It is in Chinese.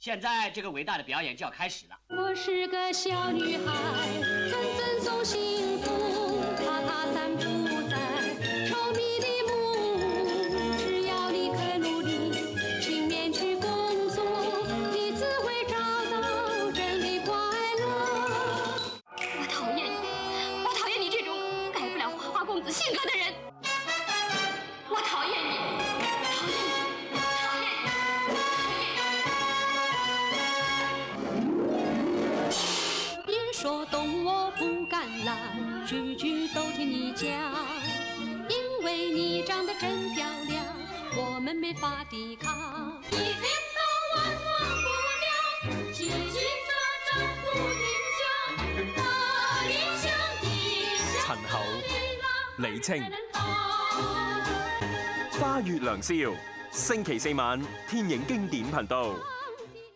现在这个伟大的表演就要开始了。我是个小女孩，阵阵送幸福，踏踏散步在稠密的木屋。只要你肯努力，勤勉去工作，你自会找到真的快乐。我讨厌你，我讨厌你这种改不了花花公子性格的人。我讨厌你，讨厌你。说动我不敢来，句句都听你讲，因为你长得真漂亮，我们没法抵抗。一天到晚忘不了，句句那张不宁讲，大理想的陳厚、李菁，花月良宵，星期四晚天影經典頻道。